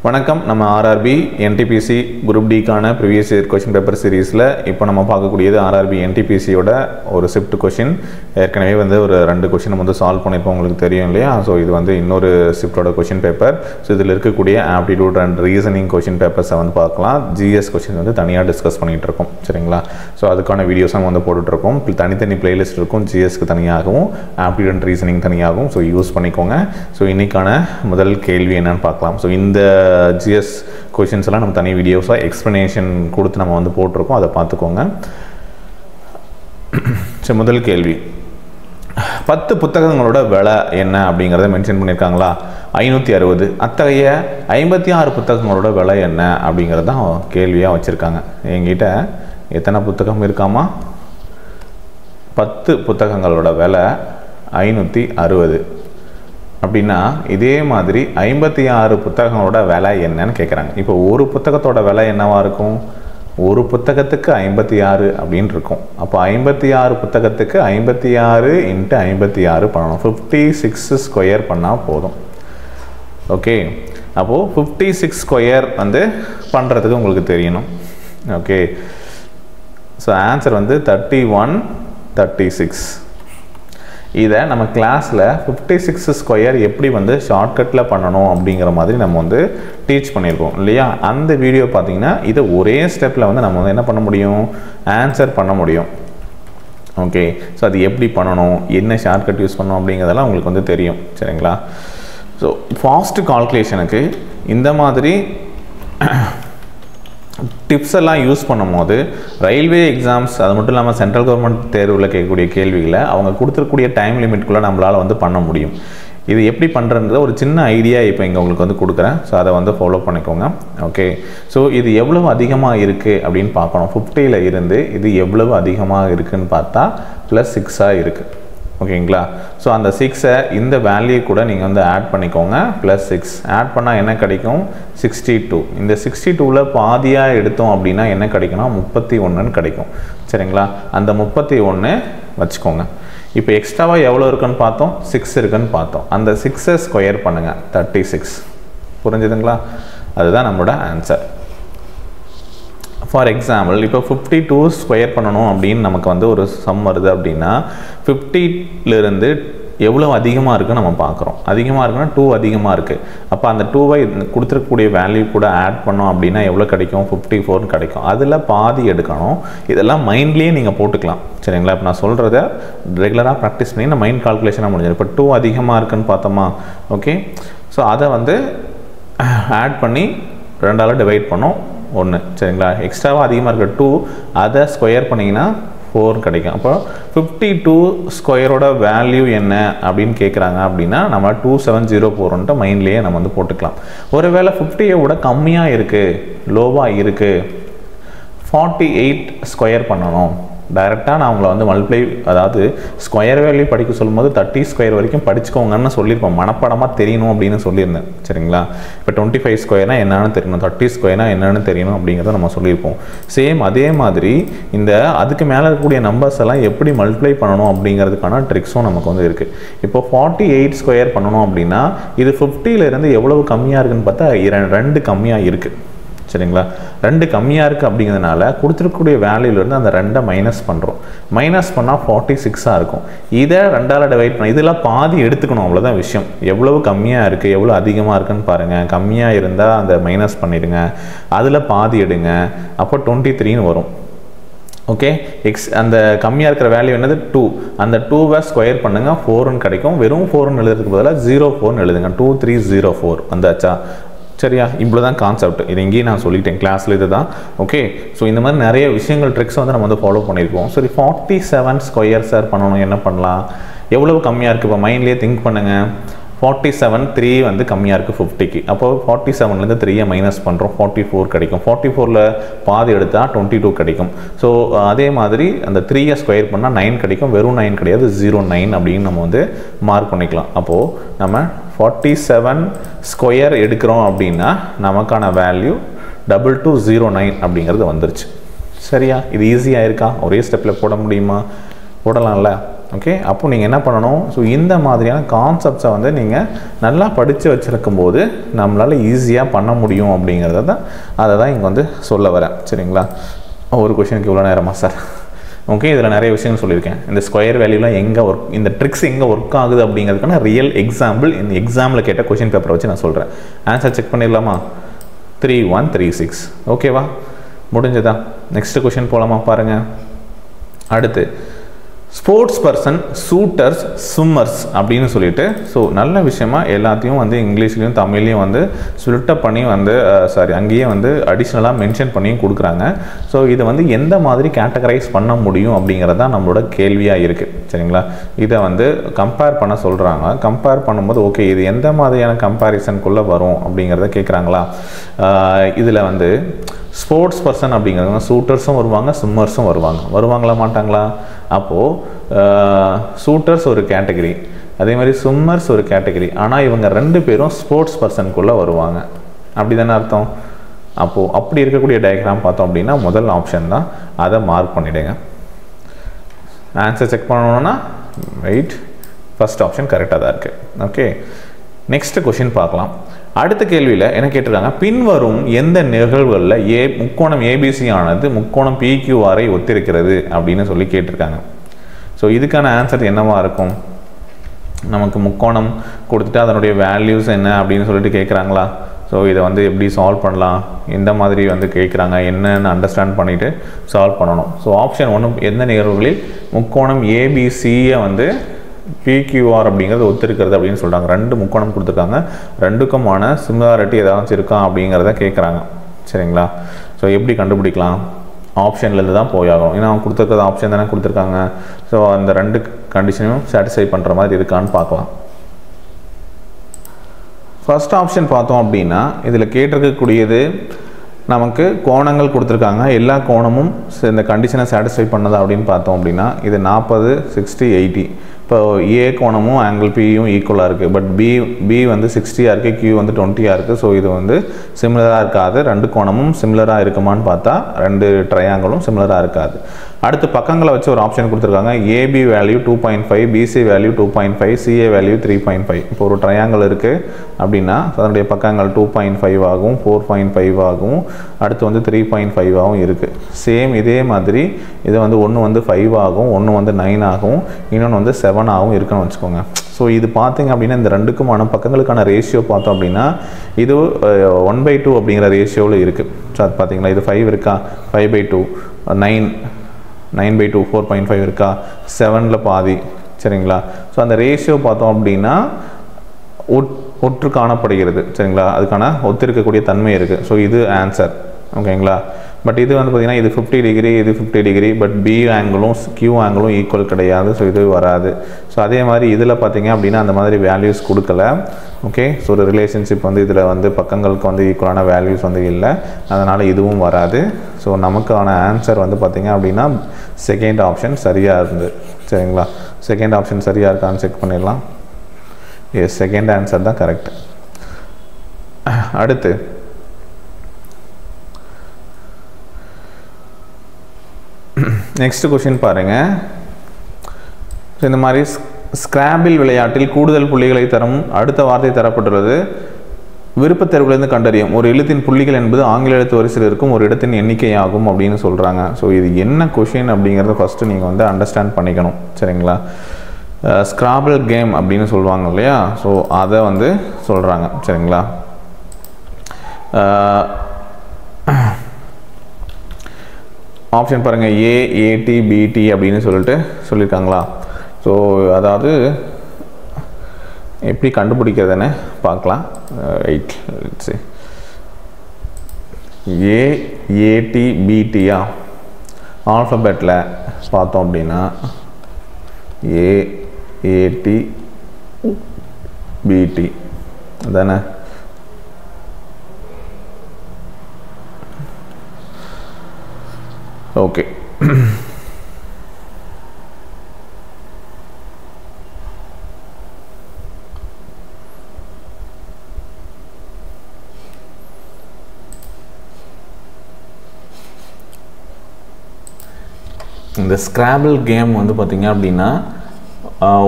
வணக்கம். நம்ம RRB NTPC group டிக்கான ப்ரீவியஸ் இயர் கொஷின் பேப்பர் சீரீஸில் இப்போ நம்ம பார்க்கக்கூடியது ஆர்ஆர்பி என்டிபிசியோட ஒரு ஷிஃப்ட் கொஷின். ஏற்கனவே ஒரு 2 கொஷின் நம்ம சால்வ் பண்ணியிருப்போம், உங்களுக்கு தெரியும் இல்லையா? ஸோ இது இன்னொரு ஷிஃப்டோட கொஷின் பேப்பர். ஸோ இதில் இருக்கக்கூடிய ஆப்டிடியூட் அண்ட் ரீசனிங் கொஷின் பேப்பர்ஸை பார்க்கலாம். ஜிஎஸ் கொஷின் தனியாக டிஸ்கஸ் பண்ணிகிட்டு இருக்கோம், சரிங்களா? ஸோ அதுக்கான வீடியோஸும் போட்டுட்ருக்கோம். தனித்தனி பிளேலிஸ்ட் இருக்கும், ஜிஎஸ்க்கு தனியாகவும் ஆப்டிடியூட் அண்ட் ரீசனிங் தனியாகவும். ஸோ யூஸ் பண்ணிக்கோங்க. ஸோ இன்றைக்கான முதல் கேள்வி என்னன்னு பார்க்கலாம். ஸோ இந்த ஜிஎஸ் கொஷின்ஸ் எல்லாம் நம்ம தனி வீடியோஸாக எக்ஸ்ப்ளனேஷன் கொடுத்து நம்ம போட்டிருக்கோம், அதை பார்த்துக்கோங்க. சரி, முதல் கேள்வி, 10 புத்தகங்களோட விலை என்ன அப்படிங்கிறத மென்ஷன் பண்ணியிருக்காங்களா? 560. அத்தகைய 56 புத்தகங்களோட விலை என்ன அப்படிங்கிறது தான் கேள்வியாக வச்சுருக்காங்க. என்கிட்ட எத்தனை புத்தகம் இருக்காமா? 10 புத்தகங்களோட விலை 560 அப்படின்னா இதே மாதிரி 56 புத்தகங்களோட விலை என்னன்னு கேட்குறாங்க. இப்போ ஒரு புத்தகத்தோட விலை என்னவா இருக்கும்? ஒரு புத்தகத்துக்கு 56 அப்படின்னு இருக்கும். அப்போ 56 புத்தகத்துக்கு 56 × 56 பண்ணணும். 56 ஸ்கொயர் பண்ணால் போதும். ஓகே, அப்போது 56 ஸ்கொயர் பண்ணுறதுக்கு உங்களுக்கு தெரியணும். Okay, so answer 3136. இதை நம்ம கிளாஸில் 56 ஸ்கொயர் எப்படி ஷார்ட்கட்டில் பண்ணணும் அப்படிங்கிற மாதிரி நம்ம டீச் பண்ணியிருக்கோம் இல்லையா? அந்த வீடியோ பார்த்தீங்கன்னா இதை ஒரே ஸ்டெப்பில் நம்ம என்ன பண்ண முடியும்? ஆன்சர் பண்ண முடியும். ஓகே, ஸோ அது எப்படி பண்ணணும், என்ன ஷார்ட்கட் யூஸ் பண்ணணும் அப்படிங்கிறதெல்லாம் உங்களுக்கு தெரியும், சரிங்களா? ஸோ ஃபாஸ்ட் கால்குலேஷனுக்கு இந்த மாதிரி டிப்ஸ் எல்லாம் யூஸ் பண்ணும்போது ரயில்வே எக்ஸாம்ஸ், அது மட்டும் இல்லாமல் சென்ட்ரல் கவர்மெண்ட் தேர்வில் கேட்கக்கூடிய கேள்விகளை அவங்க கொடுத்துருக்கூடிய டைம் லிமிட்குள்ளே நம்மளால் பண்ண முடியும். இது எப்படி பண்ணுறதுன்ற ஒரு சின்ன ஐடியா இப்போ இங்கே உங்களுக்கு கொடுக்குறேன். ஸோ அதை ஃபாலோ பண்ணிக்கோங்க. ஓகே, ஸோ இது எவ்வளவு அதிகமாக இருக்குது அப்படின்னு பார்க்கணும். 50ல் இருந்து இது எவ்வளவு அதிகமாக இருக்குதுன்னு பார்த்தா +6 இருக்குது. ஓகேங்களா? ஸோ அந்த 6ஐ இந்த வேல்யூ கூட நீங்கள் ஆட் பண்ணிக்கோங்க. +6 ஆட் பண்ணால் என்ன கிடைக்கும்? 62. இந்த 62ல் பாதியாக எடுத்தோம் அப்படின்னா என்ன கிடைக்கும்னா 31ன்னு கிடைக்கும், சரிங்களா? அந்த 31 வச்சுக்கோங்க. இப்போ எக்ஸ்ட்ராவாக எவ்வளோ இருக்குன்னு பார்த்தோம்? 6 இருக்குன்னு பார்த்தோம். அந்த 6ஐ ஸ்கொயர் பண்ணுங்கள், 36. புரிஞ்சுதுங்களா? அதுதான் நம்மளோட ஆன்சர். ஃபார் எக்ஸாம்பிள், இப்போ 52 ஸ்கொயர் பண்ணணும் அப்படின்னு நமக்கு ஒரு சம் வருது அப்படின்னா 50லேருந்து எவ்வளோ அதிகமாக இருக்குன்னு நம்ம பார்க்குறோம். அதிகமாக இருக்குன்னா 2 அதிகமாக இருக்குது. அப்போ அந்த 2ஐ கொடுத்துருக்கக்கூடிய வேல்யூ கூட ஆட் பண்ணோம் அப்படின்னா எவ்வளோ கிடைக்கும்? 54 கிடைக்கும். அதில் பாதி எடுக்கணும். இதெல்லாம் மைண்ட்லேயே நீங்கள் போட்டுக்கலாம், சரிங்களா? இப்போ நான் சொல்கிறத ரெகுலராக ப்ராக்டிஸ் பண்ணி நான் மைண்ட் கால்குலேஷனாக முடிஞ்சிடும். இப்போ 2 அதிகமாக இருக்குன்னு பார்த்தோமா? ஓகே, ஸோ அதை ஆட் பண்ணி 2ஆல் டிவைட் பண்ணோம், 1, சரிங்களா? எக்ஸ்ட்ராவாக அதிகமாக இருக்க 2 அதை ஸ்கொயர் பண்ணிங்கன்னா 4 கிடைக்கும். அப்போ 52 ஸ்கொயரோட வேல்யூ என்ன அப்படின்னு கேட்குறாங்க அப்படின்னா நம்ம 2704 மைண்ட்லேயே நம்ம போட்டுக்கலாம். ஒருவேளை 50ஐ விட கம்மியாக இருக்குது, லோவாக இருக்குது, 48 ஸ்கொயர் பண்ணணும். டைரெக்டாக நான் உங்களை மல்டிப்ளை, அதாவது ஸ்கொயர் வேல்யூ படிக்க சொல்லும்போது 30 ஸ்கொயர் வரைக்கும் படிச்சுக்கோங்கன்னு சொல்லியிருப்போம். மனப்படமாக தெரியணும் அப்படின்னு சொல்லியிருந்தேன், சரிங்களா? இப்போ 25 ஸ்கொயர்னால் என்னென்னு தெரியணும், 30 ஸ்கொயர்னால் என்னென்னு தெரியணும் அப்படிங்கிறத நம்ம சொல்லியிருப்போம். சேம் அதே மாதிரி இந்த அதுக்கு மேலே இருக்கக்கூடிய நம்பர்ஸ் எல்லாம் எப்படி மல்டிப்ளை பண்ணணும் அப்படிங்கிறதுக்கான ட்ரிக்ஸும் நமக்கு இருக்குது. இப்போ 48 ஸ்கொயர் பண்ணணும் அப்படின்னா இது 50லேருந்து எவ்வளவு கம்மியாக இருக்குதுன்னு பார்த்தா 2 கம்மியாக இருக்குது, சரிங்களா? 2 கம்மியாக இருக்குது அப்படிங்கிறதுனால கொடுத்துருக்கக்கூடிய வேல்யூலேருந்து அந்த 2ஐ மைனஸ் பண்ணுறோம். மைனஸ் பண்ணால் 46ஆக இருக்கும். இதை 2ஆல் டிவைட் பண்ண இதெல்லாம் பாதி எடுத்துக்கணும், அவ்வளோதான் விஷயம். எவ்வளவு கம்மியாக இருக்குது, எவ்வளோ அதிகமாக இருக்குன்னு பாருங்கள். கம்மியாக இருந்தால் அந்த மைனஸ் பண்ணிடுங்க, அதில் பாதி எடுங்க, அப்போ 23ன்னு வரும். ஓகே, அந்த கம்மியாக இருக்கிற வேல்யூ என்னது? 2. அந்த 2ஐ ஸ்கொயர் பண்ணுங்கள், 4ன்னு கிடைக்கும். வெறும் 4ன்னு எழுதுறதுக்கு பதிலாக 04ன்னு எழுதுங்க. 2304 வந்தாச்சா? சரியா? இவ்வளோ தான் கான்செப்ட். இது எங்கேயும் நான் சொல்லிட்டேன், கிளாஸில் இது தான். ஓகே, ஸோ இந்த மாதிரி நிறைய விஷயங்கள், ட்ரிக்ஸ் நம்ம ஃபாலோ பண்ணியிருக்கோம். சரி, 47 ஸ்கொயர் சார் பண்ணணும், என்ன பண்ணலாம்? எவ்வளவு கம்மியாக இருக்குது இப்போ மைண்ட்லேயே திங்க் பண்ணுங்கள். 47 3 கம்மியாக இருக்குது 50க்கு. அப்போது 47லேருந்து 3ஐ மைனஸ் பண்ணுறோம், 44 கிடைக்கும். 44ல் பாதி எடுத்தால் 22 கிடைக்கும். ஸோ அதே மாதிரி அந்த 3ஐ ஸ்கொயர் பண்ணால் 9 கிடைக்கும். வெறும் 9 கிடையாது, 09 அப்படின்னு நம்ம மார்க் பண்ணிக்கலாம். அப்போது நம்ம 47 ஸ்கொயர் எடுக்கிறோம் அப்படின்னா நமக்கான வேல்யூ 2209 அப்படிங்கிறது வந்துருச்சு. சரியா? இது ஈஸியாக இருக்கா? ஒரே ஸ்டெப்பில் போட முடியுமா? போடலாம்ல? ஓகே, அப்போ நீங்கள் என்ன பண்ணணும், ஸோ இந்த மாதிரியான கான்செப்ட்ஸை வந்து நீங்கள் நல்லா படித்து வச்சுருக்கும் போது நம்மளால் ஈஸியாக பண்ண முடியும் அப்படிங்கிறத தான் அதை தான் இங்கே வந்து சொல்ல வரேன். சரிங்களா? ஒரு கொஷனுக்கு இவ்வளோ நேரமா சார்? ஓகே, இதில் நிறைய விஷயங்கள் சொல்லியிருக்கேன். இந்த ஸ்கொயர் வேல்யூலாம் எங்கே ஒர்க், இந்த ட்ரிக்ஸ் எங்கே ஒர்க் ஆகுது அப்படிங்கிறதுக்கான ரியல் எக்ஸாம்பிள் இந்த எக்ஸாமில் கேட்ட கொஷின் பேப்பரை வச்சு நான் சொல்கிறேன். ஆன்சர் செக் பண்ணிடலாமா? 3136. ஓகேவா? முடிஞ்சதா? நெக்ஸ்ட் கொஷின் போகலாமா? பாருங்கள். அடுத்து ஸ்போர்ட்ஸ் பர்சன், ஷூட்டர்ஸ், ஸ்விம்மர்ஸ் அப்படின்னு சொல்லிட்டு, ஸோ நல்ல விஷயமா எல்லாத்தையும் வந்து இங்கிலீஷ்லேயும் தமிழ்லையும் வந்து ஸ்பிளிட்டப் பண்ணி வந்து அங்கேயே வந்து அடிஷ்னலாக மென்ஷன் பண்ணியும் கொடுக்குறாங்க. ஸோ இதை வந்து எந்த மாதிரி கேட்டகரைஸ் பண்ண முடியும் அப்படிங்கிறது தான் நம்மளோட கேள்வியாக இருக்குது. சரிங்களா? இதை வந்து கம்பேர் பண்ண சொல்கிறாங்க. கம்பேர் பண்ணும்போது ஓகே இது எந்த மாதிரியான கம்பேரிசனுக்குள்ளே வரும் அப்படிங்கிறத கேட்குறாங்களா? இதில் வந்து ஸ்போர்ட்ஸ் பர்சன் அப்படிங்கிறவங்க ஷூட்டர்ஸும் வருவாங்க, ஸ்விம்மர்ஸும் வருவாங்களா மாட்டாங்களா? அப்போது ஷூட்டர்ஸ் ஒரு கேட்டகரி, அதே மாதிரி ஸ்விம்மர்ஸ் ஒரு கேட்டகரி. ஆனால் இவங்க ரெண்டு பேரும் ஸ்போர்ட்ஸ் பர்சனுக்குள்ளே வருவாங்க. அப்படி தானே அர்த்தம்? அப்போது அப்படி இருக்கக்கூடிய டயக்ராம் பார்த்தோம் அப்படின்னா முதல் ஆப்ஷன் தான், அதை மார்க் பண்ணிவிடுங்க. ஆன்சர் செக் பண்ணணுன்னா ரைட், ஃபஸ்ட் ஆப்ஷன் கரெக்டாக தான் இருக்குது. ஓகே, நெக்ஸ்ட் கொஷின் பார்க்கலாம். அடுத்த கேள்வியில் என்ன கேட்டிருக்காங்க, பின்வரும் எந்த நிகழ்வுகளில் முக்கோணம் ஏபிசி ஆனது முக்கோணம் பிக்யூஆரை ஒத்திருக்கிறது அப்படின்னு சொல்லி கேட்டிருக்காங்க. ஸோ இதுக்கான ஆன்சர் என்னவாக இருக்கும்? நமக்கு முக்கோணம் கொடுத்துட்டு அதனுடைய வேல்யூஸ் என்ன அப்படின்னு சொல்லிட்டு கேட்குறாங்களா? ஸோ இதை வந்து எப்படி சால்வ் பண்ணலாம், எந்த மாதிரி வந்து கேட்குறாங்க என்னன்னு அண்டர்ஸ்டாண்ட் பண்ணிவிட்டு சால்வ் பண்ணணும். ஸோ ஆப்ஷன் 1 எந்த நிகழ்வுகளில் முக்கோணம் ஏபிசியை வந்து பிக்யூஆர் அப்படிங்கிறது ஒத்திருக்கிறது அப்படின்னு சொல்கிறாங்க. ரெண்டு முக்கோணம் கொடுத்துருக்காங்க, ரெண்டுக்குமான சிமிலாரிட்டி ஏதாச்சும் இருக்கா அப்படிங்கிறத கேட்குறாங்க. சரிங்களா? ஸோ எப்படி கண்டுபிடிக்கலாம்? ஆப்ஷன்லேருந்து தான் போயாகும். ஏன்னா அவங்க கொடுத்துருக்கிறது ஆப்ஷன் தானே கொடுத்துருக்காங்க. ஸோ அந்த ரெண்டு கண்டிஷனையும் சாட்டிஸ்ஃபை பண்ணுற மாதிரி இருக்கான்னு பார்க்கலாம். ஃபர்ஸ்ட் ஆப்ஷன் பார்த்தோம் அப்படின்னா இதில் கேட்டிருக்கக்கூடியது நமக்கு கோணங்கள் கொடுத்துருக்காங்க, எல்லா கோணமும் இந்த கண்டிஷனை சாட்டிஸ்ஃபை பண்ணதா அப்படின்னு பார்த்தோம் அப்படின்னா இது 40, 60, 80. இப்போ ஏ கோணமும் ஆங்கிள் பியும் ஈக்குவலாக இருக்குது. பட் பி வந்து 60 இருக்குது, கியூ வந்து 20 இருக்குது. ஸோ இது வந்து சிமிலராக இருக்காது. ரெண்டு கோணமும் சிமிலராக இருக்குமான்னு பார்த்தா ரெண்டு ட்ரையாங்கிளும் சிமிலராக இருக்காது. அடுத்து பக்கங்களை வச்சு ஒரு ஆப்ஷன் கொடுத்துருக்காங்க. AB value 2.5, BC value 2.5, CA value 3.5. இப்போ ஒரு ட்ரையாங்கிள் இருக்குது அப்படின்னா அதனுடைய பக்கங்கள் 2.5 ஆகும், 4.5 ஆகும், அடுத்து வந்து 3.5 ஆகும் இருக்குது. சேம் இதே மாதிரி இது வந்து ஒன்று வந்து 5 ஆகும், ஒன்று வந்து 9 ஆகும், இன்னொன்று வந்து 7 ஆகும் இருக்குன்னு வச்சுக்கோங்க. ஸோ இது பார்த்தீங்க அப்படின்னா இந்த ரெண்டுக்குமான பக்கங்களுக்கான ரேஷியோ பார்த்தோம் அப்படின்னா இது 1/2 அப்படிங்கிற ரேஷியோவில் இருக்குது. ஸோ அது பார்த்தீங்களா, இது 5 இருக்கா, 5/2, 9/2, 4.5 இருக்கா, 7ல் பாதி. சரிங்களா? ஸோ அந்த ரேஷியோ பார்த்தோம் அப்படின்னா ஒற்று காணப்படுகிறது. சரிங்களா? அதுக்கான ஒத்திருக்கக்கூடிய தன்மை இருக்குது. ஸோ இது ஆன்சர். ஓகேங்களா? பட் இது வந்து பார்த்திங்கன்னா இது 50 டிகிரி, இது 50 டிகிரி. பட் பி ஆங்கிளும் கியூ ஆங்கிளும் ஈக்குவல் கிடையாது. ஸோ இது வராது. ஸோ அதே மாதிரி இதில் பார்த்திங்க அப்படின்னா அந்த மாதிரி வேல்யூஸ் கொடுக்கல. ஓகே, ஸோ ஒரு ரிலேஷன்ஷிப் வந்து இதில் வந்து பக்கங்களுக்கு வந்து ஈக்குவலான வேல்யூஸ் வந்து இல்லை, அதனால் இதுவும் வராது. ஸோ நமக்கான ஆன்சர் வந்து பார்த்திங்க அப்படின்னா செகண்ட் ஆப்ஷன் சரியாக இருந்து. சரிங்களா? செகண்ட் ஆப்ஷன் சரியாக இருக்கான்னு செக் பண்ணிடலாம். எஸ், செகண்ட் ஆன்சர் தான் கரெக்ட். அடுத்து நெக்ஸ்ட் கொஷின் பாருங்கள். இந்த மாதிரி ஸ்கிராபிள் விளையாட்டில் கூடுதல் புள்ளிகளை தரும் அடுத்த வார்த்தை தரப்பட்டுள்ளது. விருப்பத் தேர்விலிருந்து கண்டறியும் ஒரு எழுத்தின் புள்ளிகள் என்பது ஆங்கில எழுத்து வரிசையில் இருக்கும் ஒரு இடத்தின் எண்ணிக்கையாகும் அப்படின்னு சொல்கிறாங்க. ஸோ இது என்ன கொஷின் அப்படிங்கிறத ஃபஸ்ட்டு நீங்கள் வந்து அண்டர்ஸ்டாண்ட் பண்ணிக்கணும். சரிங்களா? ஸ்கிராபிள் கேம் அப்படின்னு சொல்லுவாங்க இல்லையா? ஸோ அதை வந்து சொல்கிறாங்க. சரிங்களா? ஆப்ஷன் பாருங்கள், ஏஏடி பிடி அப்படின்னு சொல்லியிருக்காங்களா? ஸோ அதாவது எப்படி கண்டுபிடிக்கிறதுன்னு பார்க்கலாம். ரைட், ஏஏடி பிடியா ஆல்ஃபபெட்டில் பார்த்தோம் அப்படின்னா ஏஏடி பிடி தானே? ஓகே, இந்த ஸ்கிராபிள் கேம் வந்து பார்த்திங்க அப்படின்னா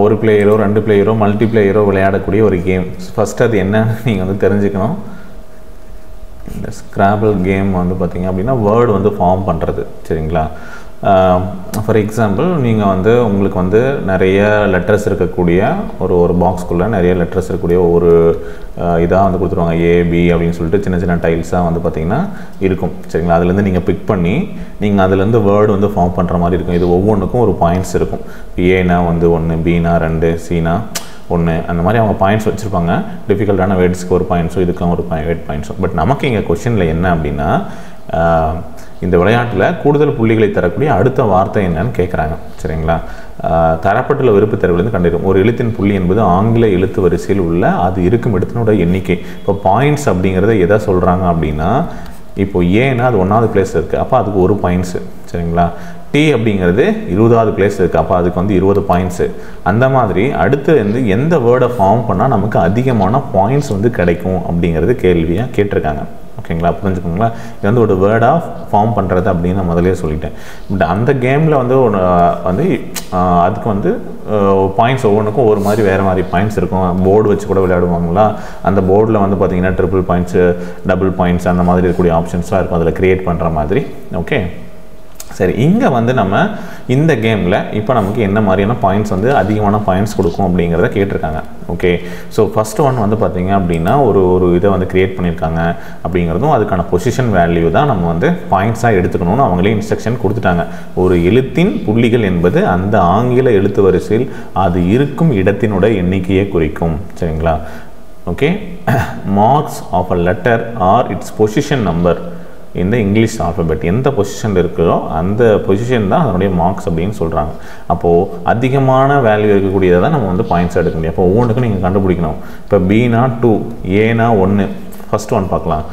ஒரு பிளேயரோ 2 பிளேயரோ மல்டிப்ளேயரோ விளையாடக்கூடிய ஒரு கேம். ஃபஸ்ட்டு அது என்ன நீங்கள் வந்து தெரிஞ்சுக்கணும். இந்த ஸ்க்ராபிள் கேம் வந்து பார்த்திங்க அப்படின்னா வேர்டு வந்து ஃபார்ம் பண்ணுறது. சரிங்களா? ஃபார் எக்ஸாம்பிள் நீங்கள் வந்து உங்களுக்கு வந்து நிறைய லெட்டர்ஸ் இருக்கக்கூடிய ஒரு பாக்ஸ்குள்ளே நிறைய லெட்டர்ஸ் இருக்கக்கூடிய ஒரு இதாக வந்து கொடுத்துருவாங்க. ஏபி அப்படின்னு சொல்லிட்டு சின்ன சின்ன டைல்ஸாக வந்து பார்த்திங்கன்னா இருக்கும். சரிங்களா? அதுலேருந்து நீங்கள் பிக் பண்ணி நீங்கள் அதுலேருந்து வேர்டு வந்து ஃபார்ம் பண்ணுற மாதிரி இருக்கும். இது ஒவ்வொன்றுக்கும் ஒரு பாயிண்ட்ஸ் இருக்கும். ஏனா வந்து 1, பினா 2, சினா 1, அந்த மாதிரி அவங்க பாயிண்ட்ஸ் வச்சுருப்பாங்க. டிஃபிகல்ட்டான வேர்ட்ஸ்க்கு ஒரு பாயிண்ட்ஸும் இதுக்கும் ஒரு பாயிண்ட்ஸும். பட் நமக்கு இங்கே கொஷினில் என்ன அப்படின்னா இந்த விளையாட்டில் கூடுதல் புள்ளிகளை தரக்கூடிய அடுத்த வார்த்தை என்னன்னு கேட்குறாங்க. சரிங்களா? தரப்பட்டுள்ள விருப்பு தேர்வுலேருந்து கண்டிருக்கும் ஒரு எழுத்தின் புள்ளி என்பது ஆங்கில எழுத்து வரிசையில் உள்ள அது இருக்கும் இடத்தினோட எண்ணிக்கை. இப்போ பாயிண்ட்ஸ் அப்படிங்கிறத எதை சொல்கிறாங்க அப்படின்னா, இப்போ ஏன்னா அது 1வது பிளேஸ் இருக்குது, அப்போ அதுக்கு 1 பாயிண்ட்ஸு. சரிங்களா? டி அப்படிங்கிறது 20வது பிளேஸ் இருக்குது, அப்போ அதுக்கு வந்து 20 பாயிண்ட்ஸு. அந்த மாதிரி அடுத்து வந்து எந்த வேர்டை ஃபார்ம் பண்ணால் நமக்கு அதிகமான பாயிண்ட்ஸ் வந்து கிடைக்கும் அப்படிங்கிறது கேள்வியாக கேட்டிருக்காங்க. ஓகேங்களா? புரிஞ்சுக்கோங்களா? இது வந்து ஒரு வேர்டாக ஃபார்ம் பண்ணுறது அப்படின்னு நான் முதலே சொல்லிட்டேன். பட் அந்த கேமில் வந்து வந்து அதுக்கு வந்து பாயிண்ட்ஸ் ஒவ்வொன்றுக்கும் ஒரு மாதிரி வேறு மாதிரி பாயிண்ட்ஸ் இருக்கும். போர்டு வச்சு கூட விளையாடுவாங்களா, அந்த போர்டில் வந்து பார்த்திங்கன்னா ட்ரிபிள் பாயிண்ட்ஸு, டபுள் பாயிண்ட்ஸ் அந்த மாதிரி இருக்கக்கூடிய ஆப்ஷன்ஸ்லாம் இருக்கும் அதில் க்ரியேட் பண்ணுற மாதிரி. ஓகே, சரி. இங்கே வந்து நம்ம இந்த கேமில் இப்போ நமக்கு என்ன மாதிரியான பாயிண்ட்ஸ் வந்து அதிகமான பாயிண்ட்ஸ் கொடுக்கும் அப்படிங்கிறத கேட்டிருக்காங்க. ஓகே, ஸோ ஃபஸ்ட்டு ஒன் வந்து பார்த்திங்க அப்படின்னா ஒரு இதை வந்து க்ரியேட் பண்ணியிருக்காங்க அப்படிங்கிறதும் அதுக்கான பொசிஷன் வேல்யூ தான் நம்ம வந்து பாயிண்ட்ஸாக எடுத்துக்கணும்னு அவங்களே இன்ஸ்ட்ரக்ஷன் கொடுத்துட்டாங்க. ஒரு எழுத்தின் புள்ளிகள் என்பது அந்த ஆங்கில எழுத்து வரிசையில் அது இருக்கும் இடத்தினோட எண்ணிக்கையை குறிக்கும். சரிங்களா? Okay, marks of a letter or its position number இந்த இங்கிலீஷ் ஆல்ஃபபெட் எந்த பொசிஷனில் இருக்குதோ அந்த பொசிஷன் தான் அதனுடைய மார்க்ஸ் அப்படின்னு சொல்கிறாங்க. அப்போது அதிகமான வேல்யூ இருக்கக்கூடியதை தான் நம்ம வந்து பாயிண்ட்ஸ் எடுக்க முடியும். அப்போ ஒவ்வொன்றுக்கும் நீங்கள் கண்டுபிடிக்கணும். இப்போ பினா 2, ஏனா 1. ஃபஸ்ட் ஒன் பார்க்கலாம்.